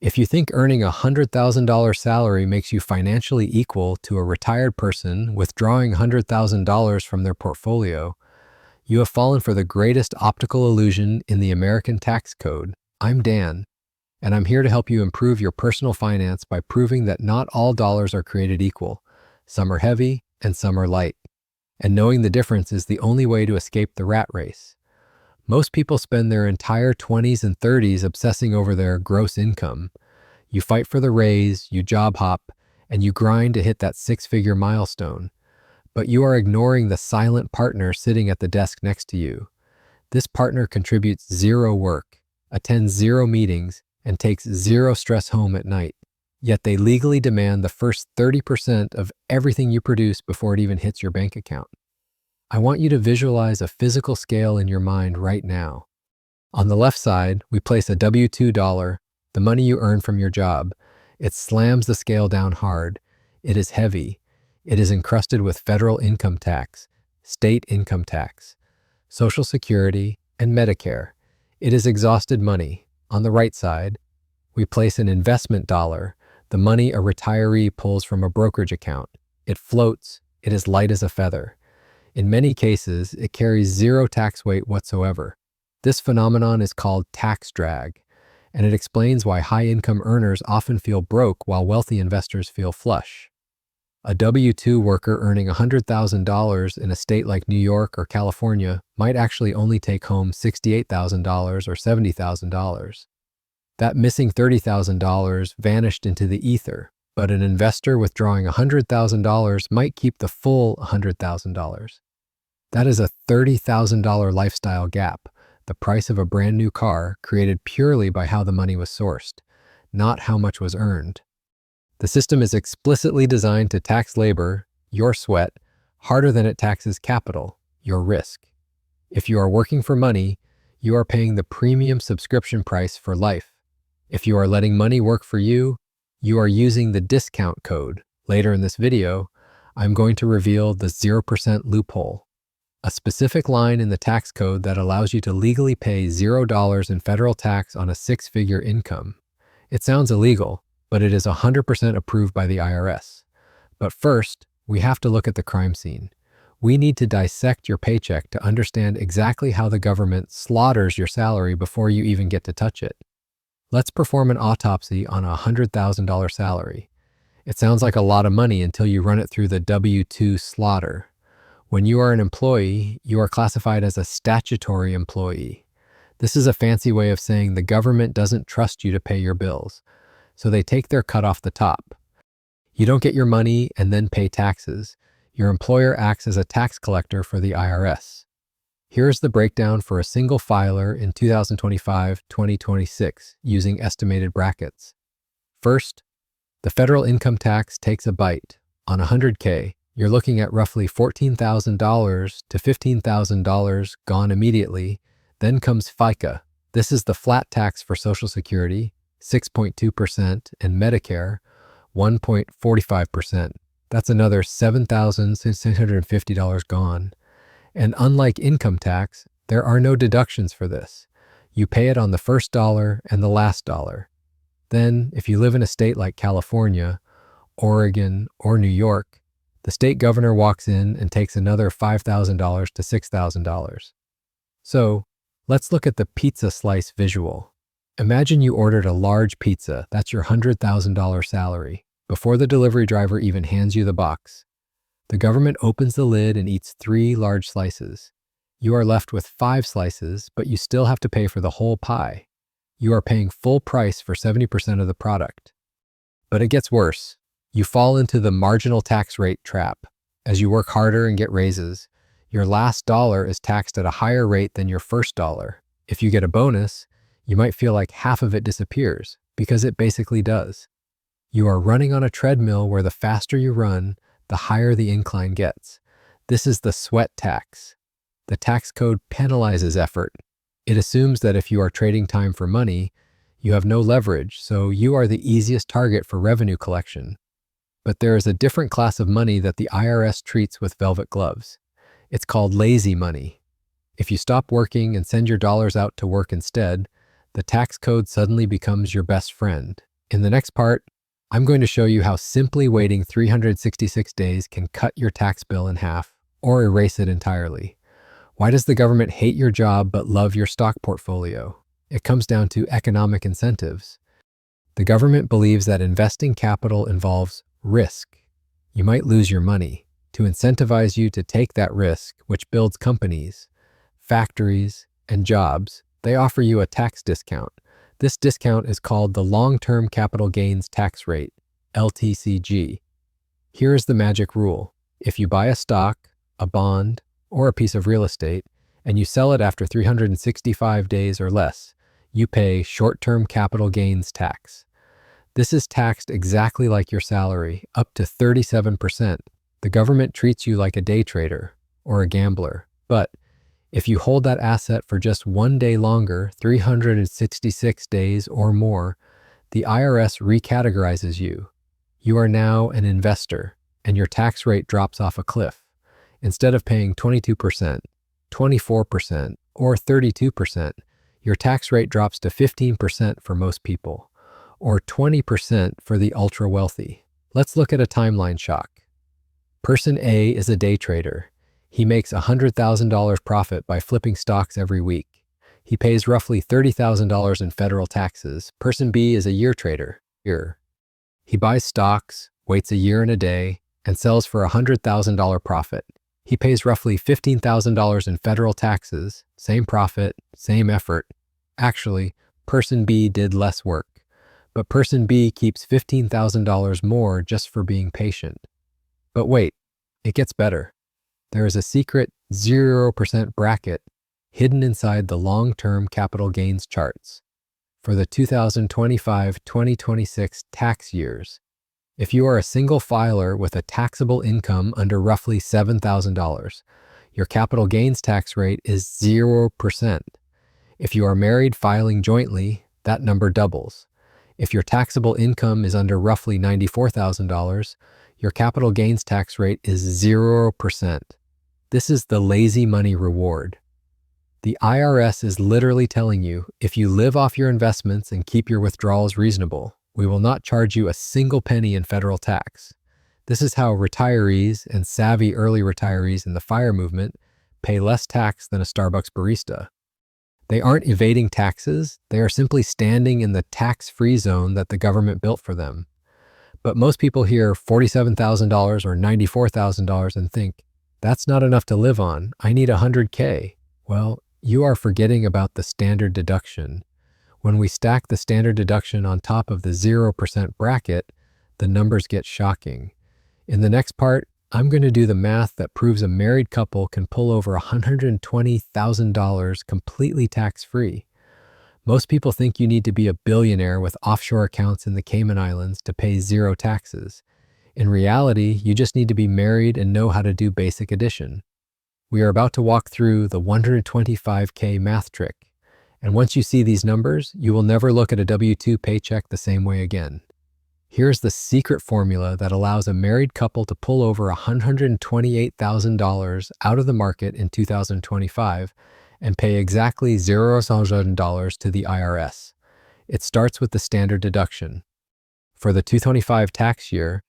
If you think earning a $100,000 salary makes you financially equal to a retired person withdrawing $100,000 from their portfolio, you have fallen for the greatest optical illusion in the American tax code. I'm Dan, and I'm here to help you improve your personal finance by proving that not all dollars are created equal. Some are heavy and some are light. And knowing the difference is the only way to escape the rat race. Most people spend their entire 20s and 30s obsessing over their gross income. You fight for the raise, you job hop, and you grind to hit that six-figure milestone. But you are ignoring the silent partner sitting at the desk next to you. This partner contributes zero work, attends zero meetings, and takes zero stress home at night. Yet they legally demand the first 30% of everything you produce before it even hits your bank account. I want you to visualize a physical scale in your mind right now. On the left side, we place a W-2 dollar, the money you earn from your job. It slams the scale down hard. It is heavy. It is encrusted with federal income tax, state income tax, Social Security, and Medicare. It is exhausted money. On the right side, we place an investment dollar, the money a retiree pulls from a brokerage account. It floats. It is light as a feather. In many cases, it carries zero tax weight whatsoever. This phenomenon is called tax drag, and it explains why high-income earners often feel broke while wealthy investors feel flush. A W-2 worker earning $100,000 in a state like New York or California might actually only take home $68,000 or $70,000. That missing $30,000 vanished into the ether, but an investor withdrawing $100,000 might keep the full $100,000. That is a $30,000 lifestyle gap, the price of a brand new car created purely by how the money was sourced, not how much was earned. The system is explicitly designed to tax labor, your sweat, harder than it taxes capital, your risk. If you are working for money, you are paying the premium subscription price for life. If you are letting money work for you, you are using the discount code. Later in this video, I'm going to reveal the 0% loophole, a specific line in the tax code that allows you to legally pay $0 in federal tax on a six-figure income. It sounds illegal, but it is 100% approved by the IRS. But first, we have to look at the crime scene. We need to dissect your paycheck to understand exactly how the government slaughters your salary before you even get to touch it. Let's perform an autopsy on a $100,000 salary. It sounds like a lot of money until you run it through the W-2 slaughter. When you are an employee, you are classified as a statutory employee. This is a fancy way of saying the government doesn't trust you to pay your bills, so they take their cut off the top. You don't get your money and then pay taxes. Your employer acts as a tax collector for the IRS. Here's the breakdown for a single filer in 2025-2026 using estimated brackets. First, the federal income tax takes a bite. On $100K, you're looking at roughly $14,000 to $15,000 gone immediately. Then comes FICA. This is the flat tax for Social Security, 6.2%, and Medicare, 1.45%. That's another $7,650 gone. And unlike income tax, there are no deductions for this. You pay it on the first dollar and the last dollar. Then, if you live in a state like California, Oregon, or New York, the state governor walks in and takes another $5,000 to $6,000. So, let's look at the pizza slice visual. Imagine you ordered a large pizza, that's your $100,000 salary, before the delivery driver even hands you the box. The government opens the lid and eats 3 large slices. You are left with 5 slices, but you still have to pay for the whole pie. You are paying full price for 70% of the product. But it gets worse. You fall into the marginal tax rate trap. As you work harder and get raises, your last dollar is taxed at a higher rate than your first dollar. If you get a bonus, you might feel like half of it disappears, because it basically does. You are running on a treadmill where the faster you run, the higher the incline gets. This is the sweat tax. The tax code penalizes effort. It assumes that if you are trading time for money, you have no leverage, so you are the easiest target for revenue collection. But there is a different class of money that the IRS treats with velvet gloves. It's called lazy money. If you stop working and send your dollars out to work instead, the tax code suddenly becomes your best friend. In the next part, I'm going to show you how simply waiting 366 days can cut your tax bill in half or erase it entirely. Why does the government hate your job but love your stock portfolio? It comes down to economic incentives. The government believes that investing capital involves risk. You might lose your money. To incentivize you to take that risk, which builds companies, factories, and jobs, they offer you a tax discount. This discount is called the long-term capital gains tax rate, LTCG. Here is the magic rule. If you buy a stock, a bond, or a piece of real estate, and you sell it after 365 days or less, you pay short-term capital gains tax. This is taxed exactly like your salary, up to 37%. The government treats you like a day trader or a gambler. But if you hold that asset for just 1 day longer, 366 days or more, the IRS recategorizes you. You are now an investor, and your tax rate drops off a cliff. Instead of paying 22%, 24%, or 32%, your tax rate drops to 15% for most people, or 20% for the ultra-wealthy. Let's look at a timeline shock. Person A is a day trader. He makes $100,000 profit by flipping stocks every week. He pays roughly $30,000 in federal taxes. Person B is a year trader. He buys stocks, waits a year and a day, and sells for a $100,000 profit. He pays roughly $15,000 in federal taxes. Same profit, same effort. Actually, person B did less work, but person B keeps $15,000 more just for being patient. But wait, it gets better. There is a secret 0% bracket hidden inside the long-term capital gains charts for the 2025-2026 tax years. If you are a single filer with a taxable income under roughly $7,000, your capital gains tax rate is 0%. If you are married filing jointly, that number doubles. If your taxable income is under roughly $94,000, your capital gains tax rate is 0%. This is the lazy money reward. The IRS is literally telling you, if you live off your investments and keep your withdrawals reasonable, we will not charge you a single penny in federal tax. This is how retirees and savvy early retirees in the FIRE movement pay less tax than a Starbucks barista. They aren't evading taxes, they are simply standing in the tax-free zone that the government built for them. But most people hear $47,000 or $94,000 and think, that's not enough to live on, I need $100K. Well, you are forgetting about the standard deduction. When we stack the standard deduction on top of the 0% bracket, the numbers get shocking. In the next part, I'm going to do the math that proves a married couple can pull over $120,000 completely tax-free. Most people think you need to be a billionaire with offshore accounts in the Cayman Islands to pay zero taxes. In reality, you just need to be married and know how to do basic addition. We are about to walk through the 125K math trick. And once you see these numbers, you will never look at a W-2 paycheck the same way again. Here's the secret formula that allows a married couple to pull over $128,000 out of the market in 2025 and pay exactly $0 to the IRS. It starts with the standard deduction. For the 2025 tax year,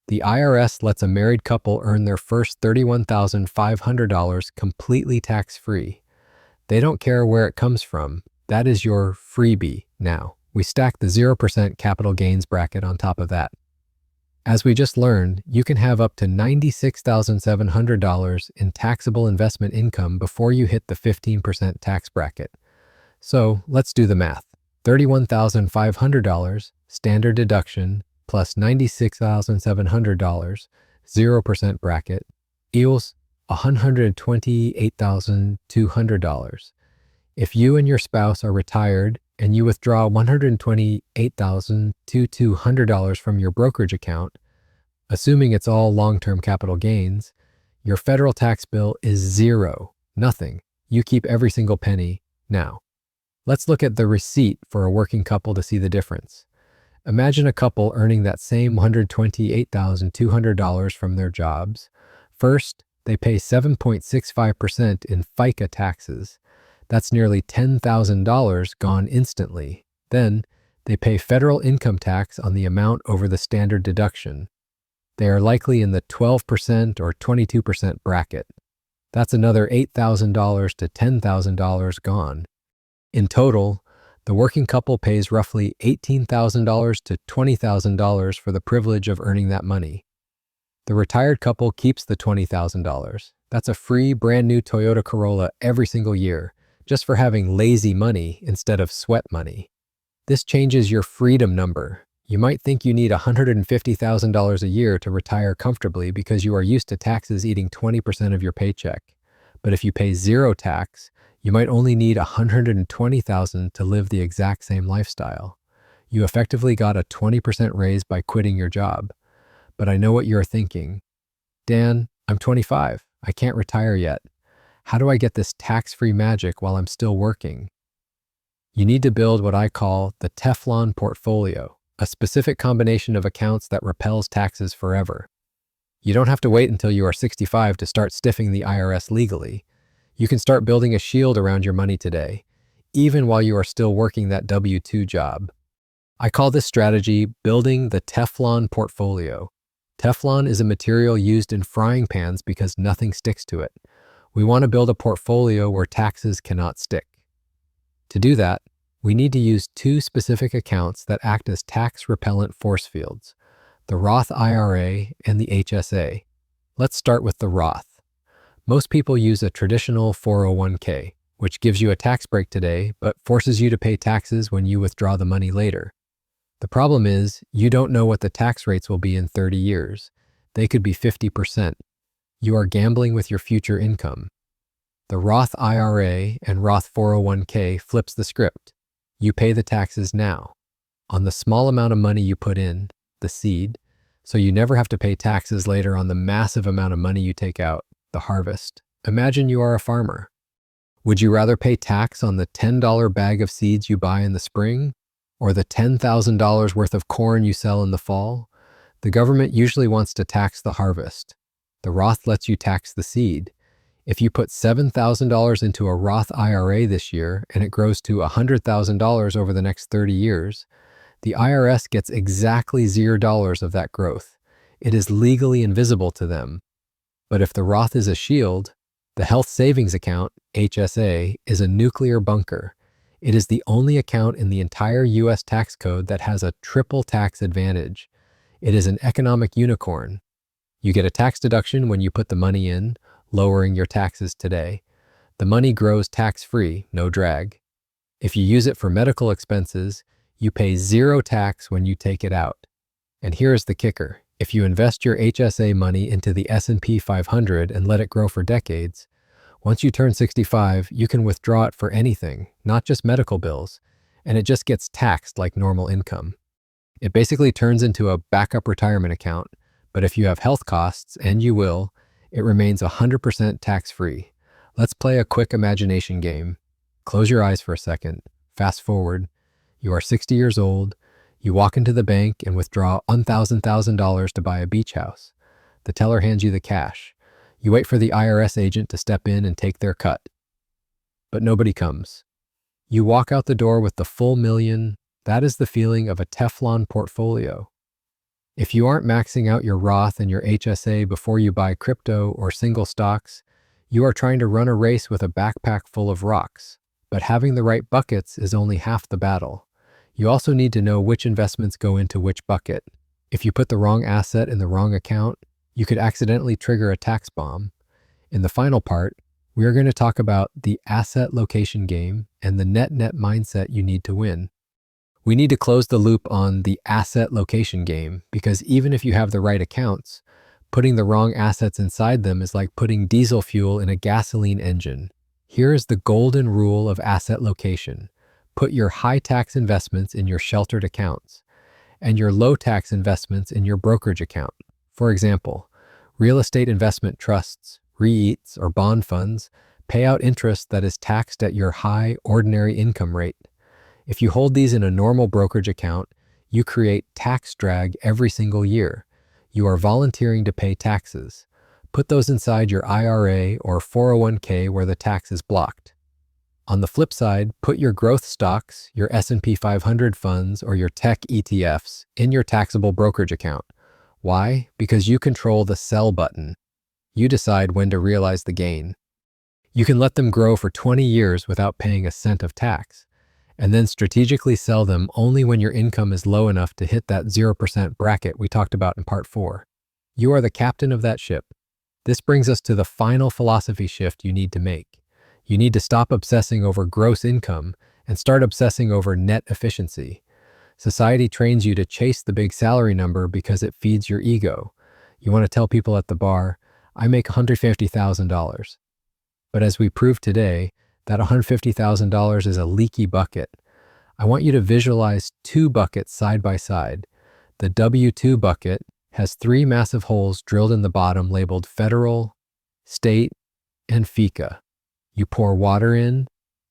the IRS lets a married couple earn their first $31,500 completely tax-free. They don't care where it comes from. That is your freebie now. We stack the 0% capital gains bracket on top of that. As we just learned, you can have up to $96,700 in taxable investment income before you hit the 15% tax bracket. So let's do the math. $31,500 standard deduction plus $96,700 0% bracket equals $128,200. If you and your spouse are retired and you withdraw $128,200 from your brokerage account, assuming it's all long-term capital gains, your federal tax bill is zero, nothing. You keep every single penny now. Let's look at the receipt for a working couple to see the difference. Imagine a couple earning that same $128,200 from their jobs. First, they pay 7.65% in FICA taxes. That's nearly $10,000 gone instantly. Then, They pay federal income tax on the amount over the standard deduction. They are likely in the 12% or 22% bracket. That's another $8,000 to $10,000 gone. In total, the working couple pays roughly $18,000 to $20,000 for the privilege of earning that money. The retired couple keeps the $20,000. That's a free, brand new Toyota Corolla every single year, just for having lazy money instead of sweat money. This changes your freedom number. You might think you need $150,000 a year to retire comfortably because you are used to taxes eating 20% of your paycheck. But if you pay zero tax, you might only need $120,000 to live the exact same lifestyle. You effectively got a 20% raise by quitting your job. But I know what you're thinking. Dan, I'm 25. I can't retire yet. How do I get this tax-free magic while I'm still working? You need to build what I call the Teflon portfolio, a specific combination of accounts that repels taxes forever. You don't have to wait until you are 65 to start stiffing the IRS legally. You can start building a shield around your money today, even while you are still working that W-2 job. I call this strategy building the Teflon portfolio. Teflon is a material used in frying pans because nothing sticks to it. We want to build a portfolio where taxes cannot stick. To do that, we need to use two specific accounts that act as tax-repellent force fields, the Roth IRA and the HSA. Let's start with the Roth. Most people use a traditional 401k, which gives you a tax break today but forces you to pay taxes when you withdraw the money later. The problem is, you don't know what the tax rates will be in 30 years. They could be 50%. You are gambling with your future income. The Roth IRA and Roth 401k flips the script. You pay the taxes now, on the small amount of money you put in, the seed, so you never have to pay taxes later on the massive amount of money you take out, the harvest. Imagine you are a farmer. Would you rather pay tax on the $10 bag of seeds you buy in the spring, or the $10,000 worth of corn you sell in the fall? The government usually wants to tax the harvest. The Roth lets you tax the seed. If you put $7,000 into a Roth IRA this year and it grows to $100,000 over the next 30 years, the IRS gets exactly $0 of that growth. It is legally invisible to them. But if the Roth is a shield, the Health Savings Account, HSA, is a nuclear bunker. It is the only account in the entire U.S. tax code that has a triple tax advantage. It is an economic unicorn. You get a tax deduction when you put the money in, lowering your taxes today. The money grows tax-free, no drag. If you use it for medical expenses, you pay zero tax when you take it out. And here's the kicker. If you invest your HSA money into the S&P 500 and let it grow for decades, once you turn 65, you can withdraw it for anything, not just medical bills, and it just gets taxed like normal income. It basically turns into a backup retirement account, but if you have health costs, and you will, it remains 100% tax-free. Let's play a quick imagination game. Close your eyes for a second. Fast forward. You are 60 years old. You walk into the bank and withdraw $1,000 to buy a beach house. The teller hands you the cash. You wait for the IRS agent to step in and take their cut. But nobody comes. You walk out the door with the full $1,000,000. That is the feeling of a Teflon portfolio. If you aren't maxing out your Roth and your HSA before you buy crypto or single stocks, you are trying to run a race with a backpack full of rocks. But having the right buckets is only half the battle. You also need to know which investments go into which bucket. If you put the wrong asset in the wrong account, you could accidentally trigger a tax bomb. In the final part, we are going to talk about the asset location game and the net-net mindset you need to win. We need to close the loop on the asset location game because even if you have the right accounts, putting the wrong assets inside them is like putting diesel fuel in a gasoline engine. Here is the golden rule of asset location. Put your high-tax investments in your sheltered accounts and your low-tax investments in your brokerage account. For example, real estate investment trusts, REITs, or bond funds pay out interest that is taxed at your high ordinary income rate. If you hold these in a normal brokerage account, you create tax drag every single year. You are volunteering to pay taxes. Put those inside your IRA or 401k where the tax is blocked. On the flip side, put your growth stocks, your S&P 500 funds, or your tech ETFs in your taxable brokerage account. Why? Because you control the sell button. You decide when to realize the gain. You can let them grow for 20 years without paying a cent of tax, and then strategically sell them only when your income is low enough to hit that 0% bracket we talked about in part 4. You are the captain of that ship. This brings us to the final philosophy shift you need to make. You need to stop obsessing over gross income and start obsessing over net efficiency. Society trains you to chase the big salary number because it feeds your ego. You want to tell people at the bar, I make $150,000. But as we proved today, that $150,000 is a leaky bucket. I want you to visualize two buckets side by side. The W-2 bucket has 3 massive holes drilled in the bottom labeled federal, state, and FICA. You pour water in,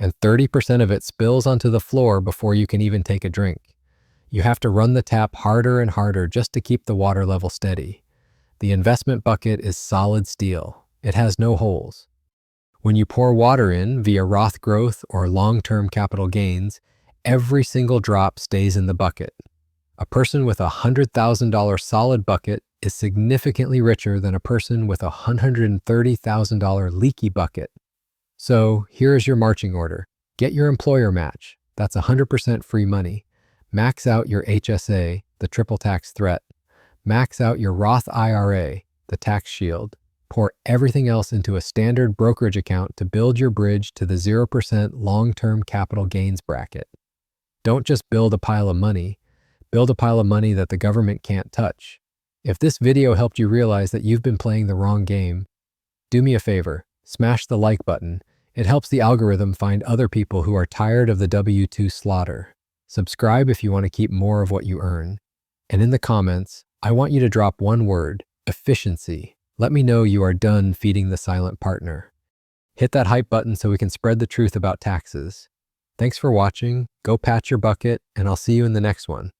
and 30% of it spills onto the floor before you can even take a drink. You have to run the tap harder and harder just to keep the water level steady. The investment bucket is solid steel. It has no holes. When you pour water in via Roth growth or long-term capital gains, every single drop stays in the bucket. A person with a $100,000 solid bucket is significantly richer than a person with a $130,000 leaky bucket. So here is your marching order. Get your employer match. That's 100% free money. Max out your HSA, the triple tax threat. Max out your Roth IRA, the tax shield. Pour everything else into a standard brokerage account to build your bridge to the 0% long-term capital gains bracket. Don't just build a pile of money. Build a pile of money that the government can't touch. If this video helped you realize that you've been playing the wrong game, do me a favor, smash the like button. It helps the algorithm find other people who are tired of the W-2 slaughter. Subscribe if you want to keep more of what you earn. And in the comments, I want you to drop one word, efficiency. Let me know you are done feeding the silent partner. Hit that hype button so we can spread the truth about taxes. Thanks for watching, go patch your bucket, and I'll see you in the next one.